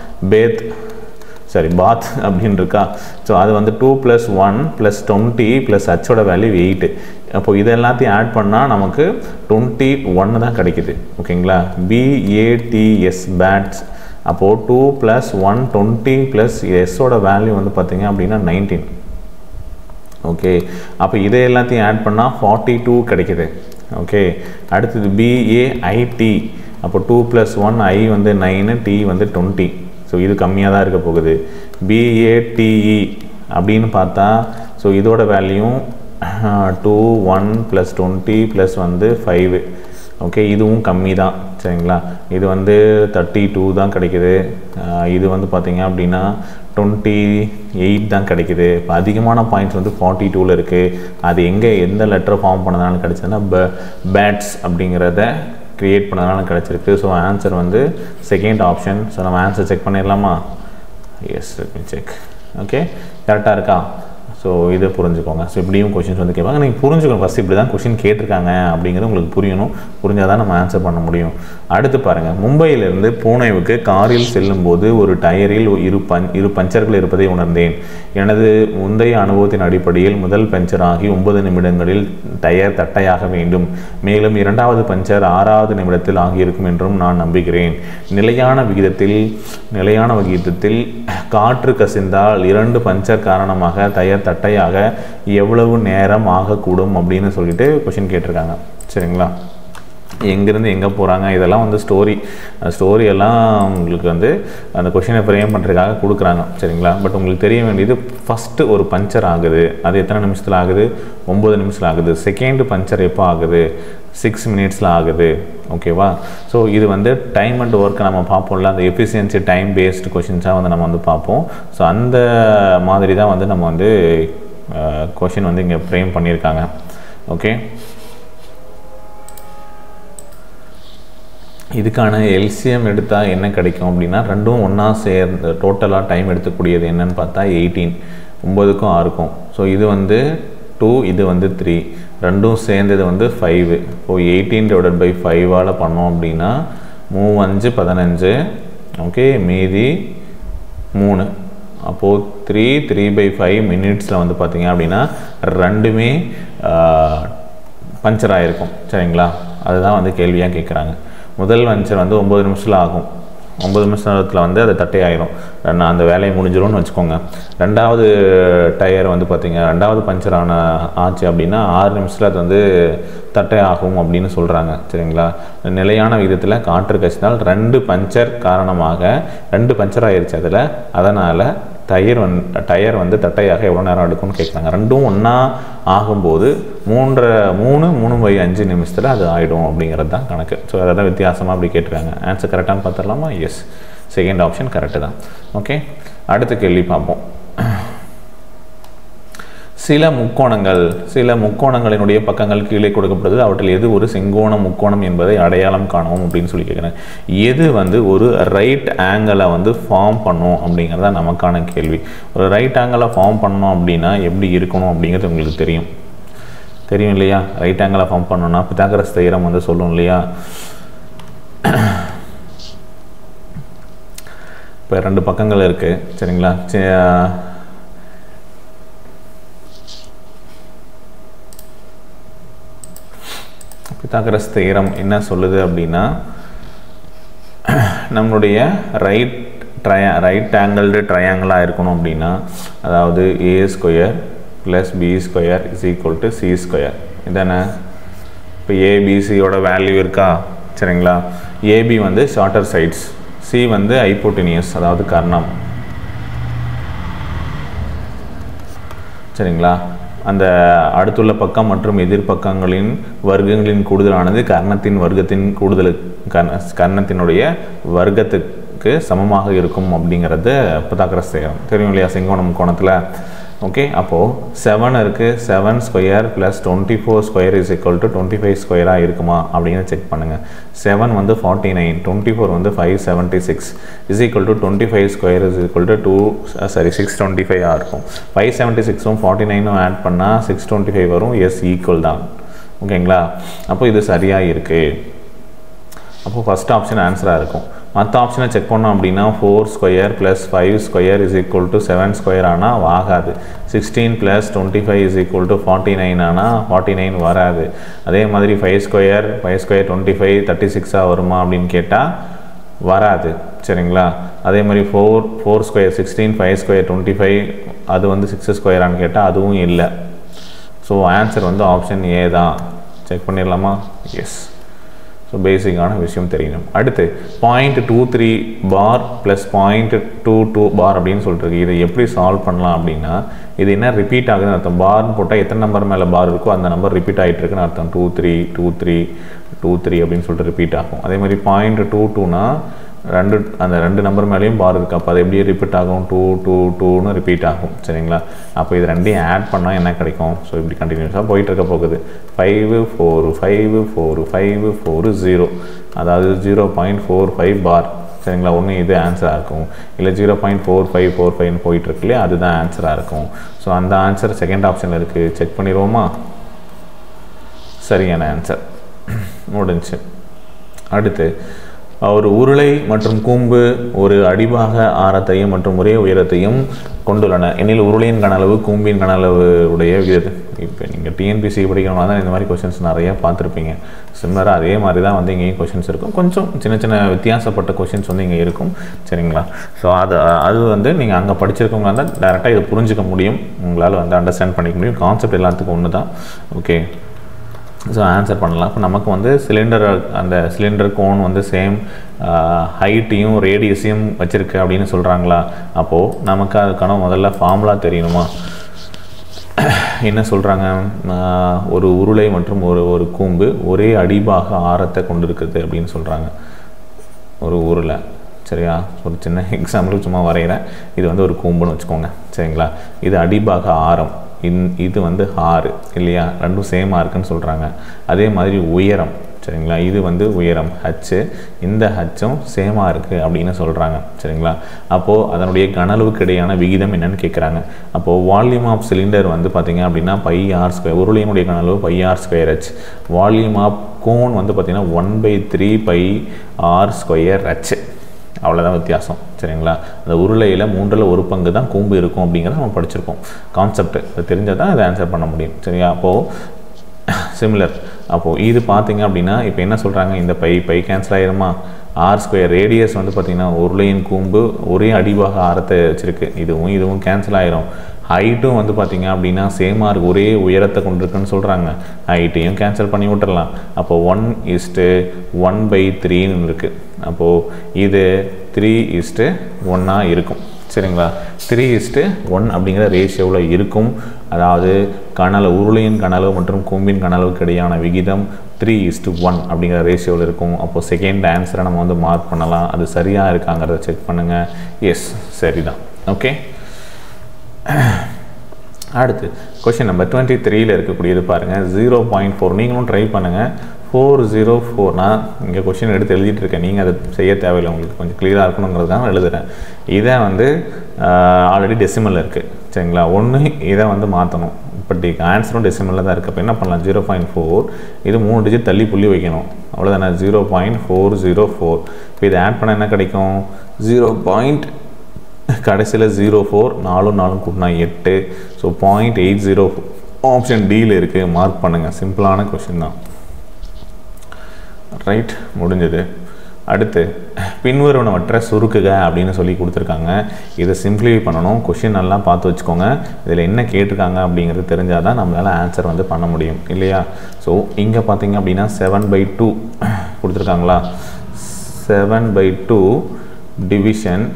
பாத் அப்படின்னு இருக்கா. ஸோ அது வந்து 2 + 1 + 20 + ஹோட வேல்யூ 8. அப்போது இது எல்லாத்தையும் ஆட் பண்ணால் நமக்கு 21 தான் கிடைக்குது. ஓகேங்களா? BATS bats. அப்போது 2 + 1 20 + எஸ்ஸோட வேல்யூ வந்து பார்த்திங்க அப்படின்னா 19. ஓகே, அப்போ இதை எல்லாத்தையும் ஆட் பண்ணால் 42 கிடைக்குது. ஓகே, அடுத்தது BAIT. அப்போ 2 + 1 I வந்து 9, T வந்து 20. ஸோ இது கம்மியாக தான் இருக்க போகுது. BATE அப்படின்னு பார்த்தா ஸோ இதோட வேல்யூ 2, 1 + 20 + வந்து 5. ஓகே, இதுவும் கம்மி தான். சரிங்களா? இது வந்து 32 தான் கிடைக்குது. இது வந்து பார்த்திங்க அப்படின்னா 28 தான் கிடைக்குது. இப்போ அதிகமான பாயிண்ட்ஸ் வந்து 42ல் இருக்குது. அது எந்த லெட்டரை ஃபார்ம் பண்ணதுனால கிடச்சதுன்னா பேட்ஸ் அப்படிங்கிறத க்ரியேட் பண்ணதுனால கிடச்சிருக்கு. ஸோ ஆன்சர் வந்து செகண்ட் ஆப்ஷன். ஸோ நம்ம ஆன்சர் செக் பண்ணிடலாமா? Yes, check. ஓகே, கரெக்டாக இருக்கா? ஸோ இதை புரிஞ்சுக்கோங்க. ஸோ இப்படியும் கொஷின்ஸ் வந்து கேட்பாங்க. நீங்கள் புரிஞ்சுக்கணும் ஃபஸ்ட் இப்படி தான் கொஷின் கேட்டிருக்காங்க அப்படிங்கிறது உங்களுக்கு புரியணும். புரிஞ்சால் தான் நம்ம ஆன்சர் பண்ண முடியும். அடுத்து பாருங்கள். மும்பையிலிருந்து பூனேவுக்கு காரில் செல்லும்போது ஒரு டயரில் இரு பஞ்சர்கள் இருப்பதை உணர்ந்தேன். எனது முந்தைய அனுபவத்தின் அடிப்படையில் முதல் பஞ்சர் ஆகி 9 நிமிடங்களில் டயர் தட்டையாக வேண்டும். மேலும் 2வது பஞ்சர் 6வது நிமிடத்தில் ஆகியிருக்கும் என்றும் நான் நம்புகிறேன். நிலையான விகிதத்தில் காற்று கசிந்தால் 2 பஞ்சர் காரணமாக டயர் தட்டையாக எவ்வளவு நேரம் ஆகக்கூடும் அப்படின்னு சொல்லிட்டு கொஷின் கேட்டிருக்காங்க. சரிங்களா? எங்கேருந்து எங்கே போகிறாங்க இதெல்லாம் வந்து ஸ்டோரி எல்லாம் உங்களுக்கு வந்து அந்த கொஷினை ஃப்ரேம் பண்ணுறதுக்காக கொடுக்குறாங்க. சரிங்களா? பட் உங்களுக்கு தெரிய வேண்டியது ஃபஸ்ட்டு ஒரு பஞ்சர் ஆகுது, அது எத்தனை நிமிஷத்தில் ஆகுது? 9 நிமிஷத்தில் ஆகுது. செகண்ட் பஞ்சர் எப்போ ஆகுது? 6 மினிட்ஸில் ஆகுது. ஓகேவா? ஸோ இது வந்து டைம் அண்ட் ஒர்க்கை நம்ம பார்ப்போம்ல, அந்த எஃபிஷியன்சி டைம் பேஸ்டு கொஷின்ஸாக வந்து நம்ம வந்து பார்ப்போம். ஸோ அந்த மாதிரி தான் வந்து நம்ம வந்து கொஷின் வந்து இங்கே ஃப்ரேம் பண்ணியிருக்காங்க. ஓகே, இதுக்கான எல்சிஎம் எடுத்தால் என்ன கிடைக்கும் அப்படின்னா ரெண்டும் ஒன்றா சேர்ந்து டோட்டலாக டைம் எடுத்துக்கூடியது என்னன்னு பார்த்தா 18. 9க்கும் 6க்கும். ஸோ இது வந்து 2, இது வந்து 3, ரெண்டும் சேர்ந்தது வந்து 5. இப்போது 18/5 பண்ணோம் அப்படின்னா 3 5 15. ஓகே, மீதி 3. அப்போது 3/5 மினிட்ஸில் வந்து பார்த்திங்க அப்படின்னா ரெண்டுமே பஞ்சர் ஆகிருக்கும். சரிங்களா? அதுதான் வந்து கேள்வியாக கேட்குறாங்க. முதல் பஞ்சர் வந்து 9 நிமிஷத்தில் ஆகும். 9 நிமிஷத்தில் வந்து அது தட்டையாயிரும், அந்த வேலையை முடிஞ்சிடும்னு வச்சுக்கோங்க. ரெண்டாவது டயர் வந்து பார்த்திங்க, ரெண்டாவது பஞ்சர் ஆச்சு அப்படின்னா 6 நிமிஷத்தில் அது வந்து தட்டை ஆகும் அப்படின்னு சொல்கிறாங்க. சரிங்களா? நிலையான விகிதத்தில் காற்று கசிந்தால் 2 பஞ்சர் காரணமாக 2 பஞ்சர் ஆயிடுச்சு அதில், அதனால் டயர் வந்து தட்டையாக எவ்வளோ நேரம் எடுக்கும்னு கேட்குறாங்க. ரெண்டும் ஒன்றா ஆகும்போது 3/5 நிமிஷத்தில் அது ஆகிடும் அப்படிங்கிறது தான் கணக்கு. ஸோ அதை தான் வித்தியாசமாக அப்படி கேட்டுருக்காங்க. ஆன்சர் கரெக்டானு பார்த்துடலாமா? எஸ், செகண்ட் ஆப்ஷன் கரெக்டு தான். ஓகே, அடுத்த கேள்வி பார்ப்போம். சில முக்கோணங்களினுடைய பக்கங்கள் கீழே கொடுக்கப்படுது, அவற்றில் எது ஒரு செங்கோண முக்கோணம் என்பதை அடையாளம் காணவும் அப்படின்னு சொல்லி கேட்குறேன். எது வந்து ஒரு ரைட் ஆங்கிளை வந்து ஃபார்ம் பண்ணும் அப்படிங்கிறதா நமக்கான கேள்வி. ஒரு ரைட் ஆங்கிளை ஃபார்ம் பண்ணோம் அப்படின்னா எப்படி இருக்கணும் அப்படிங்கிறது உங்களுக்கு தெரியும் இல்லையா? ரைட் ஆங்கிளை ஃபார்ம் பண்ணோன்னா பித்தாகரஸ் தியரம் வந்து சொல்லும் இல்லையா? இப்போ 2 பக்கங்கள் இருக்குது. சரிங்களா? பித்தாகரஸ் தியரம் என்ன சொல்லுது அப்படின்னா, நம்மளுடைய ரைட் ஆங்கிள்டு ட்ரையாங்கிளாக இருக்கணும் அப்படின்னா, அதாவது a² + b² = c². இதானே? இப்போ ஏபிசியோட வேல்யூ இருக்கா? சரிங்களா? ஏபி வந்து ஷார்ட்டர் சைட்ஸ், சி வந்து ஹைப்போட்டெனியஸ் அதாவது கர்ணம். சரிங்களா? அந்த அடுத்துள்ள பக்கம் மற்றும் எதிர்பக்கங்களின் வர்க்கங்களின் கூடுதலானது கர்ணத்தினுடைய வர்க்கத்துக்கு சமமாக இருக்கும் அப்படிங்கிறது பித்தாகரஸ் தியரம். தெரியும் இல்லையா? செங்கோண முக்கோணத்தில். ஓகே, அப்போது 7 இருக்குது, 7² + 24² = 25² இருக்குமா அப்படின்னு செக் பண்ணுங்கள். 7 வந்து 49, 24 வந்து 576 = 25² = 625 இருக்கும். 576ம் 49ம் ஆட் பண்ணால் 625 வரும். எஸ், ஈக்குவல் தான். ஓகேங்களா? அப்போ இது சரியாக இருக்குது. அப்போது ஃபஸ்ட் ஆப்ஷன் ஆன்சராக இருக்கும். மற்ற ஆப்ஷனை செக் பண்ணோம் அப்படின்னா 4² + 5² = 7² ஆனால் ஆகாது. 16 + 25 = 49 ஆனால் 49 வராது. அதே மாதிரி 5² 25 36 வருமா அப்படின்னு கேட்டால் வராது. சரிங்களா? அதே மாதிரி 4² 16 5² 25 அது வந்து 6² கேட்டால் அதுவும் இல்லை. ஸோ ஆன்சர் வந்து ஆப்ஷன் ஏ தான். செக் பண்ணிடலாமா? எஸ். ஸோ பேசிக்கான விஷயம் தெரியணும். அடுத்து 0.23 பார் + 0.22 பார் அப்படின்னு சொல்லிட்டு இதை எப்படி சால்வ் பண்ணலாம் அப்படின்னா, இது என்ன ரிப்பீட் ஆகுதுன்னு அர்த்தம். பார்னு போட்டால் எத்தனை நம்பர் மேலே பார் இருக்கோ அந்த நம்பர் ரிப்பீட் ஆகிட்டு இருக்குன்னு அர்த்தம். 23 23 23 அப்படின்னு சொல்லிட்டு ரிப்பீட் ஆகும். அதே மாதிரி 0.22னா அந்த 2 நம்பர் மேலேயும் பார் இருக்குது. அப்போ அது எப்படியே ரிப்பீட் ஆகும், 2 2 2ன்னு ரிப்பீட் ஆகும். சரிங்களா? அப்போ இது ரெண்டையும் ஆட் பண்ணால் என்ன கிடைக்கும்? ஸோ இப்படி கண்டினியூஸாக போயிட்டு இருக்க போகுது. 5 4 5 4 5 4 0, அதாவது 0.45 பார். சரிங்களா? ஒன்று இது ஆன்சராக இருக்கும், இல்லை 0.4545 போயிட்டு இருக்கு இல்லையா, அதுதான் ஆன்சராக இருக்கும். ஸோ அந்த ஆன்சர் செகண்ட் ஆப்ஷனில் இருக்குது. செக் பண்ணிடுவோமா? சரியான ஆன்சர் முடிஞ்சு. அடுத்து, ஒரு உருளை மற்றும் கூம்பு ஒரு அடிபாக ஆரத்தையும் மற்றும் ஒரே உயரத்தையும் கொண்டுள்ளன எனில் உருளையின் கனளவு கூம்பின் கனளவு உடைய விகிதம். இப்போ நீங்கள் டிஎன்பிசி படிக்கிறவங்க தான் இந்த மாதிரி கொஷின்ஸ் நிறையா பார்த்துருப்பீங்க. சிமிலராக அதே மாதிரி தான் வந்து இங்கேயும் கொஷின்ஸ் இருக்கும். கொஞ்சம் சின்ன சின்ன வித்தியாசப்பட்ட கொஷின்ஸ் வந்து இங்கே இருக்கும். சரிங்களா? ஸோ அது வந்து நீங்கள் அங்கே படிச்சிருக்கவங்க தான் டேரெக்டாக இதை புரிஞ்சிக்க முடியும், உங்களால் வந்து அண்டர்ஸ்டாண்ட் பண்ணிக்க முடியும். கான்செப்ட் எல்லாத்துக்கும் ஒன்று தான். ஓகே, ஸோ ஆன்சர் பண்ணலாம். இப்போ நமக்கு வந்து அந்த சிலிண்டர் கோன் வந்து சேம் ஹைட்டையும் ரேடியஸையும் வச்சுருக்கு அப்படின்னு சொல்கிறாங்களா? அப்போது நமக்கு அதுக்கான முதல்ல ஃபார்முலா தெரியணுமா? என்ன சொல்கிறாங்க? ஒரு உருளை மற்றும் ஒரு கூம்பு ஒரே அடிபாக ஆரத்தை கொண்டு இருக்குது அப்படின்னு சொல்கிறாங்க. ஒரு உருளை, சரியா? ஒரு சின்ன எக்ஸாம்பிள் சும்மா வரைகிறேன். இது வந்து ஒரு கூம்புன்னு வச்சுக்கோங்க. சரிங்களா? இது அடிபாக ஆரம், இது வந்து 6 இல்லையா? ரெண்டும் சேமாக இருக்குன்னு சொல்கிறாங்க. அதே மாதிரி உயரம், சரிங்களா? இது வந்து உயரம் h, இந்த ஹச்சும் சேமாக இருக்குது அப்படின்னு சொல்கிறாங்க. சரிங்களா? அப்போது அதனுடைய கனளவுக்கு இடையான விகிதம் என்னன்னு கேட்குறாங்க. அப்போது வால்யூம் ஆஃப் சிலிண்டர் வந்து பார்த்திங்க அப்படின்னா πr², உருளையினுடைய கனளவு πr²h. வால்யூம் ஆஃப் கோன் வந்து பார்த்திங்கன்னா 1/3 πr²h. அவ்வளோதான் வித்தியாசம். சரிங்களா? அந்த உருளையில் 1/3 தான் கூம்பு இருக்கும் அப்படிங்கிறத நம்ம படிச்சிருக்கோம். கான்செப்ட் அது தெரிஞ்சால் தான் அதை ஆன்சர் பண்ண முடியும். சரியா? அப்போது சிமிலர். அப்போது இது பார்த்திங்க அப்படின்னா இப்போ என்ன சொல்கிறாங்க? இந்த பை கேன்சல் ஆகிருமா? r² ரேடியஸ் வந்து பார்த்திங்கன்னா உருளையின் கூம்பு ஒரே அடிபாக ஆரத்தை வச்சுருக்கு, இதுவும் கேன்சல் ஆயிரும். ஹைட்டும் வந்து பார்த்திங்க அப்படின்னா சேமாக இருக்குது, ஒரே உயரத்தை கொண்டிருக்குன்னு சொல்கிறாங்க, ஹைட்டையும் கேன்சல் பண்ணி விட்டுறலாம். அப்போது 1:1/3 இருக்குது. அப்போது இது 3:1 இருக்கும். சரிங்களா, 3:1 அப்படிங்கிற ரேஷியோவில் இருக்கும். அதாவது உருளையின் கனளவு மற்றும் கூம்பின் கனளவுக்கு இடையான விகிதம் 3:1 அப்படிங்கிற ரேஷியோவில் இருக்கும். அப்போது செகண்ட் ஆன்சரை நம்ம வந்து மார்க் பண்ணலாம். அது சரியாக இருக்காங்கிறத செக் பண்ணுங்கள். எஸ், சரிதான். ஓகே, அடுத்து கொஷின் நம்பர் 23 இருக்கக்கூடியது பாருங்கள். 0.4 நீங்களும் ட்ரை பண்ணுங்கள். 404 நான் இங்கே கொஷின் எடுத்து எழுதிட்டு இருக்கேன், நீங்கள் அதை செய்ய தேவையில்லை, உங்களுக்கு கொஞ்சம் கிளியராக இருக்கணுங்கிறதுக்காக எழுதுகிறேன். இதை வந்து ஆல்ரெடி டெசிமலில் இருக்குது. சரிங்களா, ஒன்று இதை வந்து மாற்றணும். இப்படி ஆன்சரும் டெசிமலில் தான் இருக்குது. அப்போ என்ன பண்ணலாம், 0.4 இது 3 டிஜிட் தள்ளி புள்ளி வைக்கணும், அவ்வளோதானே. 0.404. இப்போ இதை ஆட் பண்ண என்ன கிடைக்கும், 0. கடைசியில் 04 4 கூட்டினா 8. ஸோ 0.804 ஆப்ஷன் டியில் இருக்குது. மார்க் பண்ணுங்கள். சிம்பிளான கொஷின் தான். ரைட், முடிஞ்சது. அடுத்து பின்வருவனவற்றை சுருக்குக அப்படின்னு சொல்லி கொடுத்துருக்காங்க. இதை சிம்பிளிஃபை பண்ணணும். கொஷின் நல்லா பார்த்து வச்சுக்கோங்க. இதில் என்ன கேட்டிருக்காங்க அப்படிங்கிறது தெரிஞ்சால் தான் நம்மளால் ஆன்சர் வந்து பண்ண முடியும் இல்லையா. ஸோ இங்கே பார்த்தீங்க அப்படின்னா 7/2 கொடுத்துருக்காங்களா. 7/2 டிவிஷன்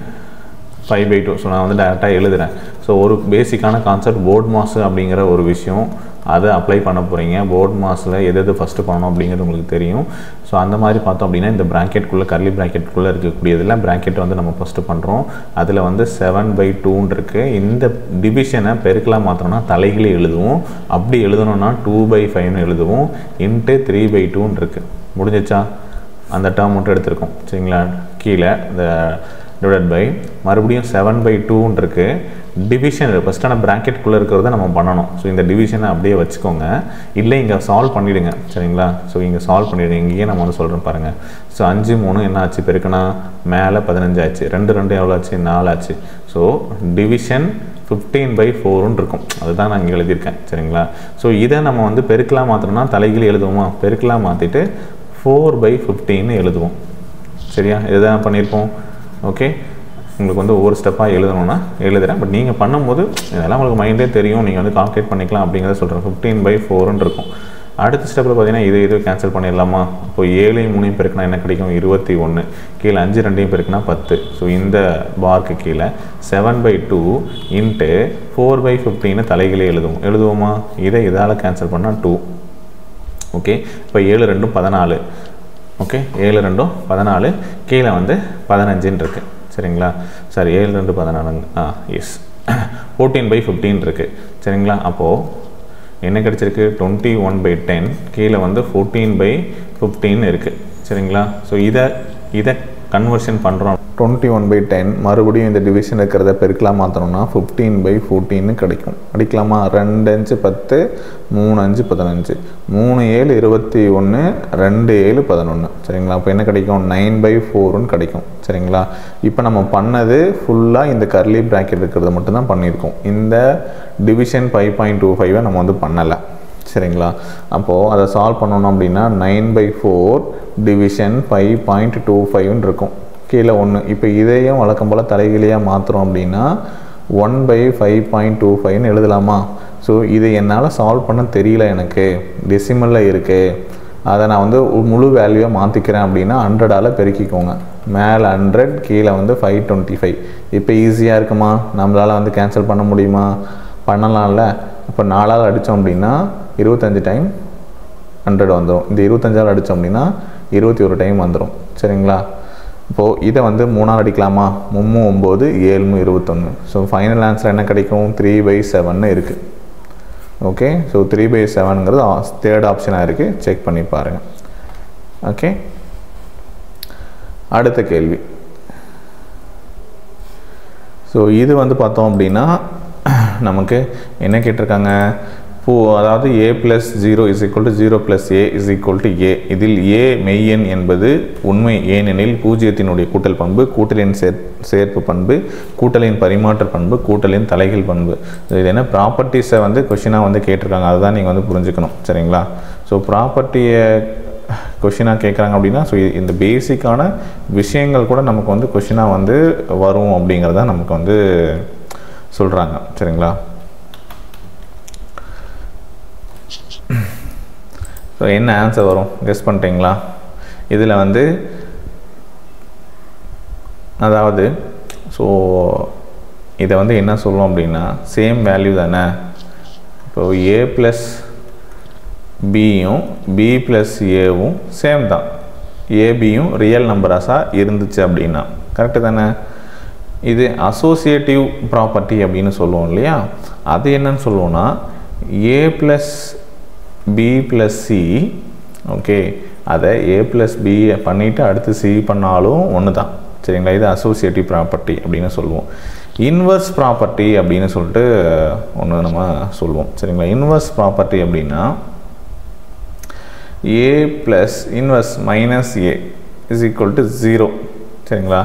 5/2. ஸோ நான் வந்து டேரெக்டாக எழுதுகிறேன். ஸோ ஒரு பேசிக்கான கான்செப்ட் போர்ட் மாஸ் அப்படிங்கிற ஒரு விஷயம், அதை அப்ளை பண்ண போகிறீங்க. போர்ட் மாஸில் எது ஃபஸ்ட்டு பண்ணணும் அப்படிங்கிறது உங்களுக்கு தெரியும். ஸோ அந்த மாதிரி பார்த்தோம் அப்படின்னா இந்த ப்ராக்கெட்டுக்குள்ளே கர்லி ப்ராக்கெட்டுக்குள்ளே இருக்கக்கூடியதில் ப்ராக்கெட் வந்து நம்ம ஃபஸ்ட்டு பண்ணுறோம். அதில் வந்து 7/2 இருக்குது. இந்த டிவிஷனை பெருக்கலாக மாற்றணும்னா தலைகளே எழுதுவோம். அப்படி எழுதணும்னா 2/5 எழுதுவோம். இன்ட்டு 3/2 இருக்குது. முடிஞ்சிச்சா, அந்த டேர்ம் மட்டும் எடுத்திருக்கோம். சரிங்களா, கீழே இந்த டிவைட் பை மறுபடியும் 7/2 இருக்குது. டிவிஷன் ஃபஸ்ட்டான ப்ராக்கெட்டுக்குள்ளே இருக்கிறத நம்ம பண்ணணும். ஸோ இந்த டிவிஷனை அப்படியே வச்சுக்கோங்க, இல்லை இங்கே சால்வ் பண்ணிவிடுங்க. சரிங்களா, ஸோ இங்கே சால்வ் பண்ணிவிடுங்க. இங்கேயே நம்ம வந்து சொல்கிறேன் பாருங்கள். ஸோ 5 3 என்ன ஆச்சு, பெருக்கனா மேலே 15 ஆச்சு, 2 2 எவ்வளோ ஆச்சு, 4 ஆச்சு. ஸோ டிவிஷன் 15/4 இருக்கும். அதுதான் நான் இங்கே எழுதியிருக்கேன். சரிங்களா, ஸோ இதை நம்ம வந்து பெருக்கலாக மாற்றணும்னா தலைகீழ் எழுதுவோமா, பெருக்கலாக மாற்றிட்டு 4/15 எழுதுவோம். சரியா, இதுதான் பண்ணியிருப்போம். ஓகே, உங்களுக்கு வந்து ஒவ்வொரு ஸ்டெப்பாக எழுதணும்னா எழுதுகிறேன். பட் நீங்கள் பண்ணும்போது இதெல்லாம் உங்களுக்கு மைண்டே தெரியும், நீங்கள் வந்து கால்குலேட் பண்ணிக்கலாம் அப்படிங்கிறத சொல்கிறேன். 15/4 இருக்கும். அடுத்த ஸ்டெப்பில் பார்த்தீங்கன்னா இது கேன்சல் பண்ணிடலாமா. இப்போ 7 3 பெருக்குனா என்ன கிடைக்கும், 21. கீழே 5 2 பெருக்குனா 10. ஸோ இந்த பார்க்கு கீழே 7/2 இன்ட்டு 4/15 தலைகளே எழுதுவோமா. இதை இதால் கேன்சல் பண்ணால் 2. ஓகே, இப்போ 7 2 14. ஓகே, 7 2 14. கீழே வந்து 15 இருக்குது. சரிங்களா, சாரி 7 2 14. எஸ் 14/15 இருக்குது. சரிங்களா, அப்போது என்ன கிடச்சிருக்கு, 21/10. கீழே வந்து 14/15 இருக்குது. சரிங்களா, ஸோ இதை கன்வர்ஷன் பண்ணுறோம். 21/10 மறுபடியும் இந்த டிவிஷன் இருக்கிறத பெருக்கலாம் மாற்றணும்னா 15/14 கிடைக்கும். அடிக்கலாமா, 2 5 10, 3 5 15, 3 7 21, 2 7 11. சரிங்களா, அப்போ என்ன கிடைக்கும், 9/4 கிடைக்கும். சரிங்களா, இப்போ நம்ம பண்ணது ஃபுல்லாக இந்த கர்லி ப்ராக்கெட் இருக்கிறத மட்டும்தான் பண்ணியிருக்கோம். இந்த டிவிஷன் 5.25 நம்ம வந்து பண்ணலை. சரிங்களா, அப்போது அதை சால்வ் பண்ணணும் அப்படின்னா 9/4 டிவிஷன் 5.25 இருக்கும். கீழே 1. இப்போ இதையும் வழக்கம் போல் தலைகீழியாக மாற்றுறோம் அப்படின்னா 1/5.25 எழுதலாமா. ஸோ இதை என்னால் சால்வ் பண்ண தெரியல, எனக்கு டெசிமலில் இருக்குது, அதை நான் வந்து முழு வேல்யூவாக மாற்றிக்கிறேன் அப்படின்னா 100ஆல் பெருக்கிக்கோங்க. மேலே 100, கீழே வந்து 525. இப்போ ஈஸியாக இருக்குமா, நம்மளால் வந்து கேன்சல் பண்ண முடியுமா, பண்ணலாம்ல. இப்போ 4ஆல் அடித்தோம் அப்படின்னா 25 டைம் 100 வந்துடும். இந்த 25ஆல் அடித்தோம் அப்படின்னா 21 டைம் வந்துடும். சரிங்களா, இப்போது இதை வந்து 3ஆல் அடிக்கலாமா, 3 9 7 21. ஸோ ஃபைனல் ஆன்சர் என்ன கிடைக்கும், 3/7 இருக்குது. ஓகே, ஸோ 3/7ங்கிறது தேர்ட் ஆப்ஷனாக இருக்குது. செக் பண்ணி பாருங்கள். ஓகே, அடுத்த கேள்வி. ஸோ இது வந்து பார்த்தோம் அப்படின்னா நமக்கு என்ன கேட்டிருக்காங்க, அதாவது a + 0 = 0 + a = a. இதில் a மெய்யெண் என்பது உண்மை, ஏனெனில் பூஜ்ஜியத்தினுடைய கூட்டல் பண்பு, கூட்டலின் சேர்ப்பு பண்பு, கூட்டலின் பரிமாற்ற பண்பு, கூட்டலின் தலைகீழ் பண்பு. இது என்ன ப்ராப்பர்ட்டிஸை வந்து கொஷினாக வந்து கேட்டிருக்காங்க, அதுதான் நீங்கள் வந்து புரிஞ்சுக்கணும். சரிங்களா, ஸோ ப்ராப்பர்ட்டியை கொஷினாக கேட்குறாங்க அப்படின்னா ஸோ இந்த பேசிக்கான விஷயங்கள் கூட நமக்கு வந்து கொஷினாக வந்து வரும் அப்படிங்கிறத நமக்கு வந்து சொல்கிறாங்க. சரிங்களா? ஸோ என்ன ஆன்சர் வரும் கெஸ் பண்ணிட்டீங்களா? இதில் வந்து அதாவது ஸோ இதை வந்து என்ன சொல்லுவோம் அப்படின்னா சேம் வேல்யூ தானே. இப்போ ஏ ப்ளஸ் பியும் பி ப்ளஸ் ஏவும் சேம் தான். ஏபியும் ரியல் நம்பராஸாக இருந்துச்சு அப்படின்னா கரெக்டு தானே. இது அசோசியேட்டிவ் ப்ராப்பர்ட்டி அப்படின்னு சொல்லுவோம் இல்லையா, அது என்னன்னு சொல்லுவோம்னா A plus B plus C, okay, அதை ஏ ப்ளஸ் பி பண்ணிவிட்டு அடுத்து சி பண்ணாலும் ஒன்று தான். சரிங்களா? இது அசோசியேட்டிவ் ப்ராப்பர்ட்டி அப்படின்னு சொல்லுவோம். இன்வர்ஸ் ப்ராப்பர்ட்டி அப்படின்னு சொல்லிட்டு ஒன்று நம்ம சொல்லுவோம். சரிங்களா? இன்வர்ஸ் ப்ராப்பர்ட்டி அப்படின்னா A plus inverse minus A is equal to 0. சரிங்களா?